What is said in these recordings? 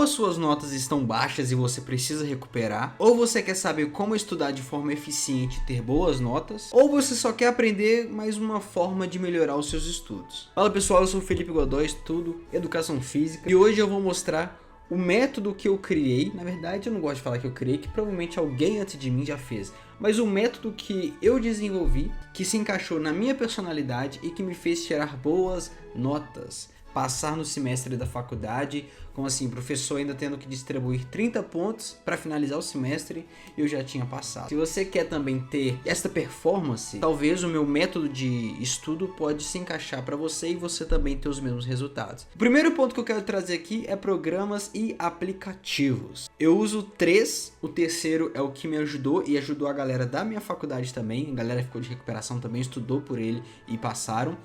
as suas notas estão baixas e você precisa recuperar, ou você quer saber como estudar de forma eficiente e ter boas notas, ou você só quer aprender mais uma forma de melhorar os seus estudos. Fala pessoal, eu sou o Felipe Godoy, estudo Educação Física e hoje eu vou mostrar o método que eu criei. Na verdade eu não gosto de falar que eu criei, que provavelmente alguém antes de mim já fez, mas o método que eu desenvolvi, que se encaixou na minha personalidade e que me fez tirar boas notas, passar no semestre da faculdade, como assim, o professor ainda tendo que distribuir 30 pontos para finalizar o semestre, eu já tinha passado. Se você quer também ter esta performance, talvez o meu método de estudo pode se encaixar para você e você também ter os mesmos resultados. O primeiro ponto que eu quero trazer aqui é programas e aplicativos. Eu uso 3, o terceiro é o que me ajudou e ajudou a galera da minha faculdade também, a galera ficou de recuperação também, estudou por ele e passaram.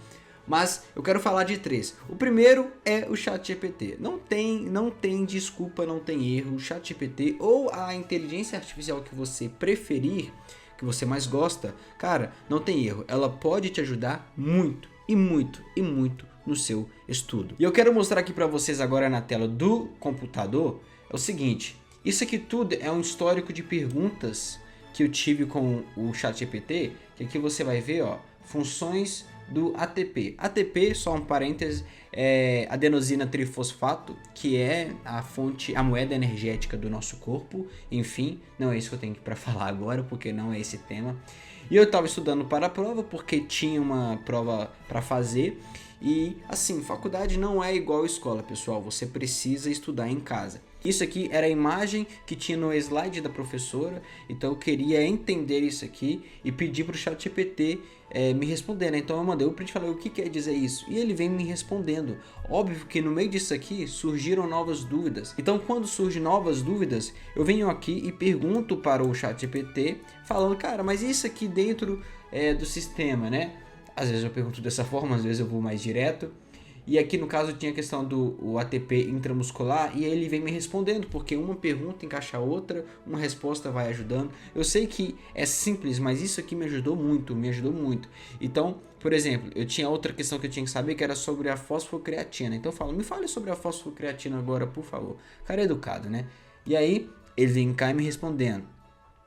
Mas eu quero falar de 3. O primeiro é o ChatGPT. Não tem desculpa, não tem erro. O ChatGPT ou a inteligência artificial que você preferir, que você mais gosta, cara, não tem erro. Ela pode te ajudar muito, e muito, e muito no seu estudo. E eu quero mostrar aqui para vocês agora na tela do computador, é o seguinte. Isso aqui tudo é um histórico de perguntas que eu tive com o ChatGPT, que aqui você vai ver, ó, funções do ATP. ATP, só um parêntese, é adenosina trifosfato, que é a fonte, a moeda energética do nosso corpo. Enfim, não é isso que eu tenho para falar agora, porque não é esse tema. E eu estava estudando para a prova, porque tinha uma prova para fazer. E assim, faculdade não é igual escola, pessoal. Você precisa estudar em casa. Isso aqui era a imagem que tinha no slide da professora, então eu queria entender isso aqui e pedir para o ChatGPT me responder, né? Então eu mandei o print e falei, o que quer dizer isso? E ele vem me respondendo. Óbvio que no meio disso aqui surgiram novas dúvidas. Então quando surgem novas dúvidas, eu venho aqui e pergunto para o ChatGPT falando, cara, mas isso aqui dentro do sistema, né? Às vezes eu pergunto dessa forma, às vezes eu vou mais direto. E aqui no caso tinha a questão do ATP intramuscular e ele vem me respondendo, porque uma pergunta encaixa a outra, uma resposta vai ajudando. Eu sei que é simples, mas isso aqui me ajudou muito, Então, por exemplo, eu tinha outra questão que eu tinha que saber, que era sobre a fosfocreatina. Então eu falo, me fale sobre a fosfocreatina agora, por favor. Cara é educado, né? E aí ele vem cá e me respondendo.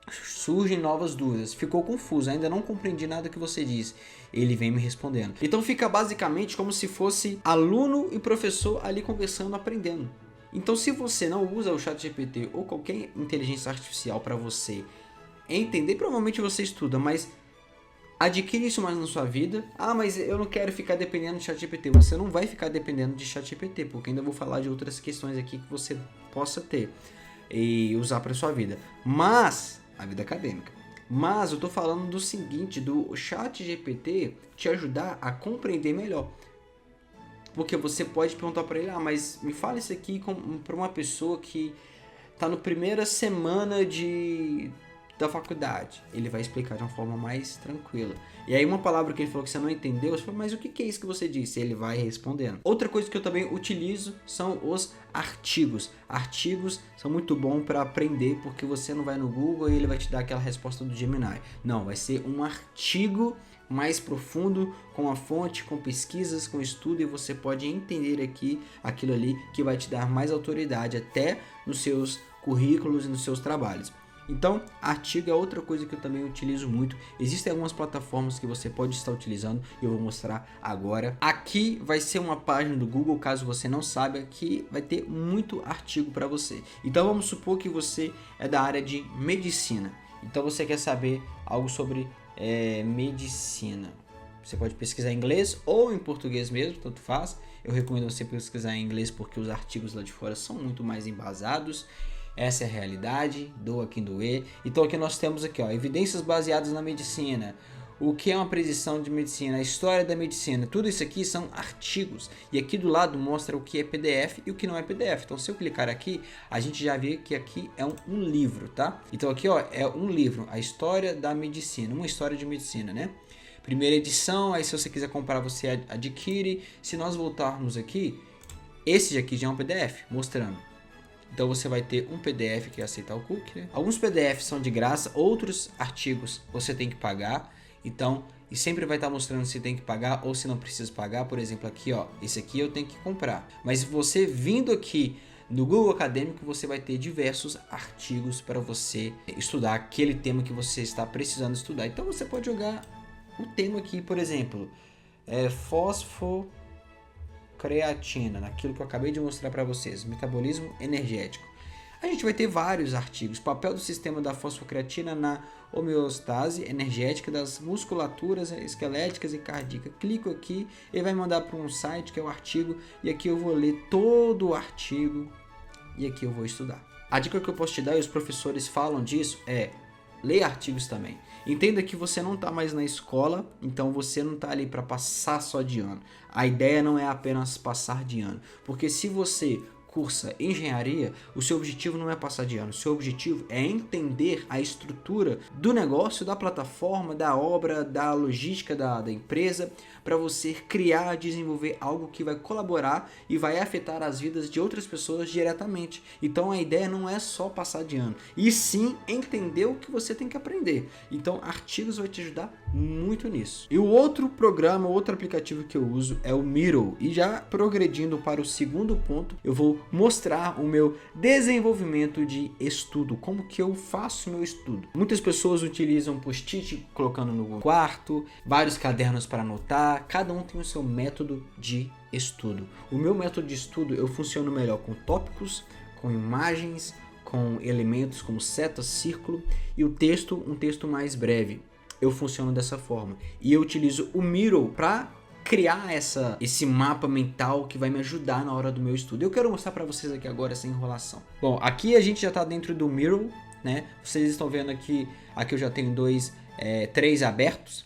Surgem novas dúvidas, ficou confuso, ainda não compreendi nada que você disse. Ele vem me respondendo. Então fica basicamente como se fosse aluno e professor ali conversando, aprendendo. Então se você não usa o ChatGPT ou qualquer inteligência artificial para você entender, provavelmente você estuda, mas adquire isso mais na sua vida. Ah, mas eu não quero ficar dependendo de ChatGPT. Você não vai ficar dependendo de ChatGPT, porque ainda vou falar de outras questões aqui que você possa ter e usar para sua vida. Mas a vida acadêmica. Mas eu tô falando do seguinte, do ChatGPT te ajudar a compreender melhor. Porque você pode perguntar para ele, mas me fala isso aqui para uma pessoa que tá na primeira semana da faculdade. Ele vai explicar de uma forma mais tranquila. E aí uma palavra que ele falou que você não entendeu, você fala, mas o que é isso que você disse? Ele vai respondendo. Outra coisa que eu também utilizo são os artigos. Artigos são muito bons para aprender, porque você não vai no Google e ele vai te dar aquela resposta do Gemini. Não, vai ser um artigo mais profundo, com a fonte, com pesquisas, com estudo, e você pode entender aqui aquilo ali que vai te dar mais autoridade até nos seus currículos e nos seus trabalhos. Então, artigo é outra coisa que eu também utilizo muito. Existem algumas plataformas que você pode estar utilizando e eu vou mostrar agora. Aqui vai ser uma página do Google, caso você não saiba, que vai ter muito artigo para você. Então, vamos supor que você é da área de medicina. Então, você quer saber algo sobre medicina. Você pode pesquisar em inglês ou em português mesmo, tanto faz. Eu recomendo você pesquisar em inglês porque os artigos lá de fora são muito mais embasados. Essa é a realidade, doa quem doer. Então aqui nós temos aqui, ó, evidências baseadas na medicina, o que é uma predição de medicina, a história da medicina, tudo isso aqui são artigos. E aqui do lado mostra o que é PDF e o que não é PDF. Então se eu clicar aqui, a gente já vê que aqui é um livro, tá? Então aqui, ó, é um livro, a história da medicina, uma história de medicina, né? Primeira edição, aí se você quiser comprar você adquire. Se nós voltarmos aqui, esse aqui já é um PDF mostrando. Então você vai ter um PDF que é aceitar o cookie, né? Alguns PDFs são de graça, outros artigos você tem que pagar. Então, e sempre vai estar mostrando se tem que pagar ou se não precisa pagar. Por exemplo, aqui, ó, esse aqui eu tenho que comprar. Mas você vindo aqui No Google Acadêmico você vai ter diversos artigos para você estudar aquele tema que você está precisando estudar. Então você pode jogar o tema aqui, por exemplo, fosfocreatina, naquilo que eu acabei de mostrar para vocês, metabolismo energético. A gente vai ter vários artigos, papel do sistema da fosfocreatina na homeostase energética das musculaturas esqueléticas e cardíacas. Clico aqui, ele vai mandar para um site que é o artigo, e aqui eu vou ler todo o artigo e aqui eu vou estudar. A dica que eu posso te dar, e os professores falam disso, é leia artigos também. Entenda que você não está mais na escola, então você não está ali para passar só de ano. A ideia não é apenas passar de ano, porque se você cursa engenharia, o seu objetivo não é passar de ano, o seu objetivo é entender a estrutura do negócio, da plataforma, da obra, da logística da empresa, para você criar, desenvolver algo que vai colaborar e vai afetar as vidas de outras pessoas diretamente. Então a ideia não é só passar de ano, e sim entender o que você tem que aprender. Então artigos vai te ajudar muito nisso. E o outro programa, outro aplicativo que eu uso é o Miro. E já progredindo para o segundo ponto, eu vou mostrar o meu desenvolvimento de estudo, como que eu faço meu estudo. Muitas pessoas utilizam post-it colocando no quarto, vários cadernos para anotar, cada um tem o seu método de estudo. O meu método de estudo, eu funciono melhor com tópicos, com imagens, com elementos como seta, círculo, e o texto, um texto mais breve. Eu funciono dessa forma. E eu utilizo o Miro para criar esse mapa mental que vai me ajudar na hora do meu estudo. Eu quero mostrar para vocês aqui agora essa enrolação. Bom, aqui a gente já está dentro do Miro, né? Vocês estão vendo aqui eu já tenho três abertos.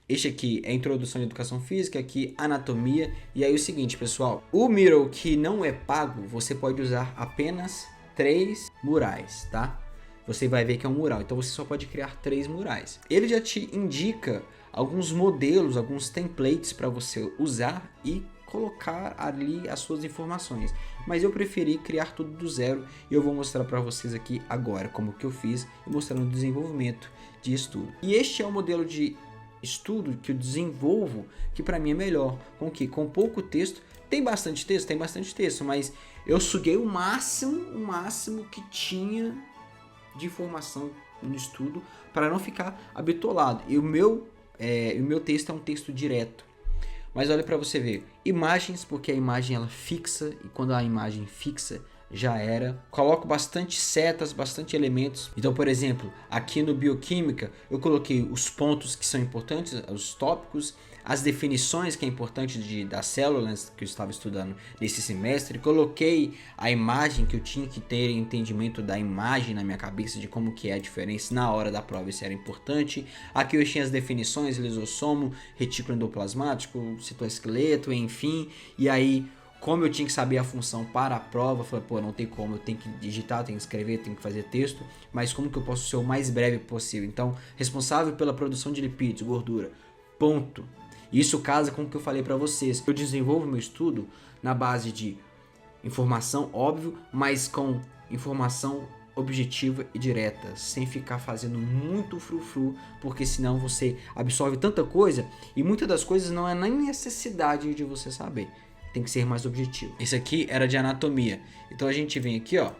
Este aqui é Introdução à Educação Física, aqui Anatomia. E aí o seguinte, pessoal, o Miro que não é pago, você pode usar apenas 3 murais, tá? Você vai ver que é um mural, então você só pode criar 3 murais. Ele já te indica alguns modelos, alguns templates para você usar e colocar ali as suas informações. Mas eu preferi criar tudo do zero e eu vou mostrar para vocês aqui agora como que eu fiz e mostrando o desenvolvimento de estudo. E este é o modelo de estudo que eu desenvolvo, que para mim é melhor. Com pouco texto. Tem bastante texto, mas eu suguei o máximo que tinha de informação no estudo para não ficar abitolado. E o meu texto é um texto direto. Mas olha para você ver, imagens, porque a imagem ela fixa, e quando a imagem fixa já era. Coloco bastante setas, bastante elementos. Então, por exemplo, aqui no Bioquímica eu coloquei os pontos que são importantes, os tópicos, as definições que é importante das células que eu estava estudando nesse semestre. Coloquei a imagem, que eu tinha que ter entendimento da imagem na minha cabeça, de como que é a diferença na hora da prova, isso era importante. Aqui eu tinha as definições, lisossomo, retículo endoplasmático, citoesqueleto, enfim. E aí, como eu tinha que saber a função para a prova, eu falei, não tem como, eu tenho que digitar, tenho que escrever, tenho que fazer texto, mas como que eu posso ser o mais breve possível? Então, responsável pela produção de lipídios, gordura, ponto. Isso casa com o que eu falei para vocês. Eu desenvolvo meu estudo na base de informação, óbvio, mas com informação objetiva e direta, sem ficar fazendo muito frufru, porque senão você absorve tanta coisa e muitas das coisas não é nem necessidade de você saber. Tem que ser mais objetivo. Esse aqui era de anatomia. Então a gente vem aqui, ó.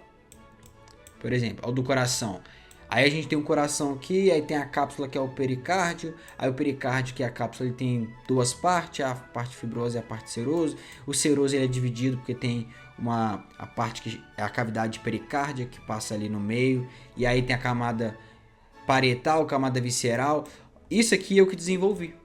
Por exemplo, o do coração. Aí a gente tem um coração aqui, aí tem a cápsula que é o pericárdio. Aí o pericárdio, que é a cápsula, ele tem 2 partes, a parte fibrosa e a parte seroso. O seroso ele é dividido porque tem a parte que é a cavidade pericárdia que passa ali no meio. E aí tem a camada parietal, camada visceral. Isso aqui é o que desenvolvi.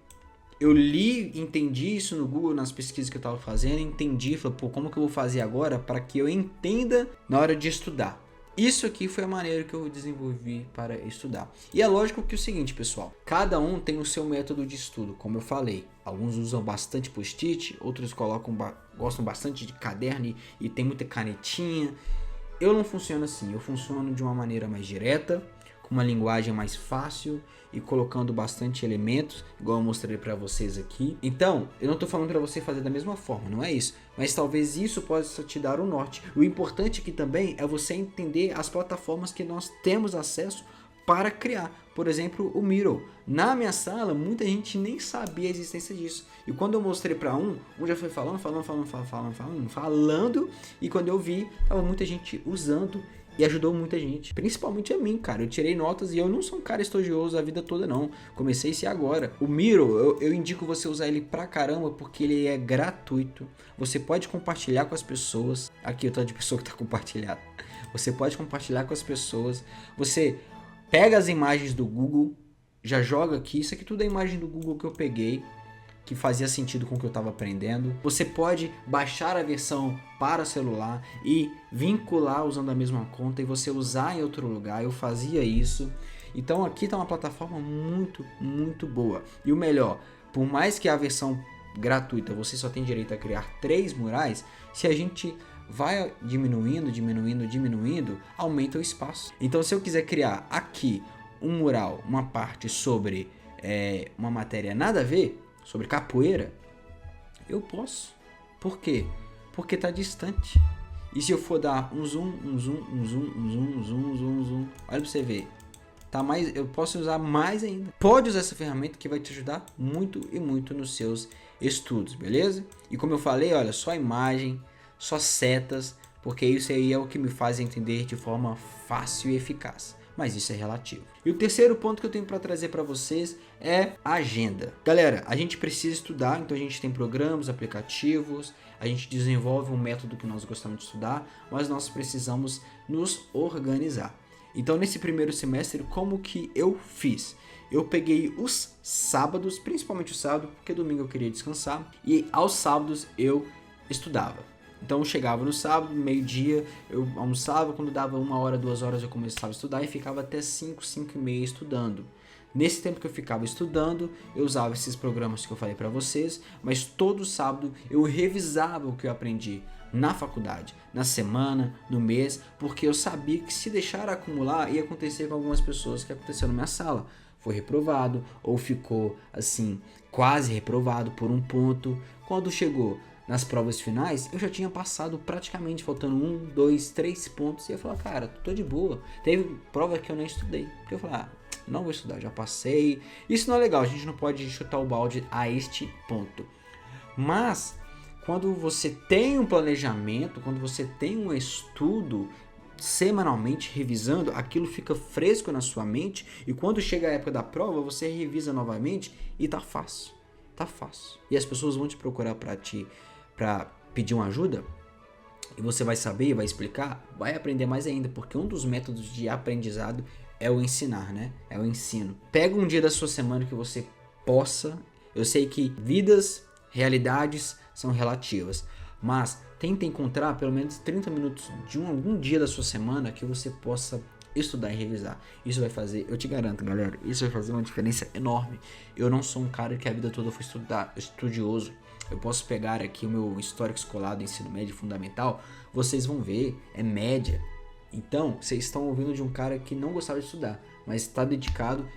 Eu li, entendi isso no Google, nas pesquisas que eu estava fazendo, entendi, falei, como que eu vou fazer agora para que eu entenda na hora de estudar. Isso aqui foi a maneira que eu desenvolvi para estudar. E é lógico que é o seguinte, pessoal, cada um tem o seu método de estudo, como eu falei. Alguns usam bastante post-it, outros gostam bastante de caderno e tem muita canetinha. Eu não funciono assim, eu funciono de uma maneira mais direta, com uma linguagem mais fácil e colocando bastante elementos, igual eu mostrei para vocês aqui. Então, eu não estou falando para você fazer da mesma forma, não é isso. Mas talvez isso possa te dar um norte. O importante aqui também é você entender as plataformas que nós temos acesso para criar. Por exemplo, o Miro. Na minha sala, muita gente nem sabia a existência disso. E quando eu mostrei para um já foi falando, e quando eu vi, tava muita gente usando e ajudou muita gente. Principalmente a mim, cara. Eu tirei notas e eu não sou um cara estudioso a vida toda, não. Comecei isso agora. O Miro, eu indico você usar ele pra caramba porque ele é gratuito. Você pode compartilhar com as pessoas. Aqui o tanto de pessoa que tá compartilhando. Você pode compartilhar com as pessoas. Você pega as imagens do Google, já joga aqui. Isso aqui tudo é imagem do Google que eu peguei, que fazia sentido com o que eu estava aprendendo. Você pode baixar a versão para celular e vincular usando a mesma conta e você usar em outro lugar. Eu fazia isso. Então aqui está uma plataforma muito boa. E o melhor, por mais que a versão gratuita você só tem direito a criar 3 murais, se a gente vai diminuindo, aumenta o espaço. Então se eu quiser criar aqui um mural, uma parte sobre uma matéria nada a ver, sobre capoeira, eu posso. Por quê? Porque tá distante. E se eu for dar um zoom, olha pra você ver, tá mais, eu posso usar mais ainda. Pode usar essa ferramenta que vai te ajudar muito nos seus estudos, beleza? E como eu falei, olha, só imagem, só setas, porque isso aí é o que me faz entender de forma fácil e eficaz. Mas isso é relativo. E o terceiro ponto que eu tenho para trazer para vocês é a agenda. Galera, a gente precisa estudar, então a gente tem programas, aplicativos, a gente desenvolve um método que nós gostamos de estudar, mas nós precisamos nos organizar. Então nesse primeiro semestre, como que eu fiz? Eu peguei os sábados, principalmente o sábado, porque domingo eu queria descansar, e aos sábados eu estudava. Então eu chegava no sábado, meio-dia, eu almoçava, quando dava 1 hora, 2 horas eu começava a estudar e ficava até 5, 5 e meia estudando. Nesse tempo que eu ficava estudando, eu usava esses programas que eu falei para vocês, mas todo sábado eu revisava o que eu aprendi na faculdade, na semana, no mês, porque eu sabia que se deixar acumular ia acontecer com algumas pessoas que aconteceu na minha sala. Foi reprovado ou ficou assim, quase reprovado por 1 ponto. Quando chegou nas provas finais, eu já tinha passado praticamente, faltando 1, 2, 3 pontos. E eu falei, cara, tô de boa. Teve prova que eu nem estudei. Porque eu falei, não vou estudar, já passei. Isso não é legal, a gente não pode chutar o balde a este ponto. Mas, quando você tem um planejamento, quando você tem um estudo semanalmente revisando, aquilo fica fresco na sua mente. E quando chega a época da prova, você revisa novamente e tá fácil. Tá fácil. E as pessoas vão te procurar para pedir uma ajuda, e você vai saber, vai explicar, vai aprender mais ainda, porque um dos métodos de aprendizado é o ensinar, né? É o ensino. Pega um dia da sua semana que você possa, eu sei que vidas, realidades são relativas, mas tenta encontrar pelo menos 30 minutos de algum dia da sua semana que você possa estudar e revisar. Isso vai fazer, eu te garanto, galera, isso vai fazer uma diferença enorme. Eu não sou um cara que a vida toda foi estudioso. Eu posso pegar aqui o meu histórico escolar do ensino médio fundamental, vocês vão ver, é média. Então, vocês estão ouvindo de um cara que não gostava de estudar, mas está dedicado,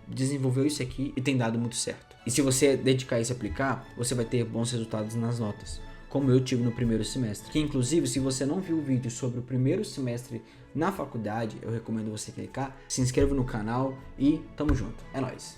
desenvolveu isso aqui e tem dado muito certo. E se você dedicar isso e aplicar, você vai ter bons resultados nas notas, como eu tive no primeiro semestre. Que inclusive, se você não viu o vídeo sobre o primeiro semestre na faculdade, eu recomendo você clicar, se inscreva no canal e tamo junto. É nóis!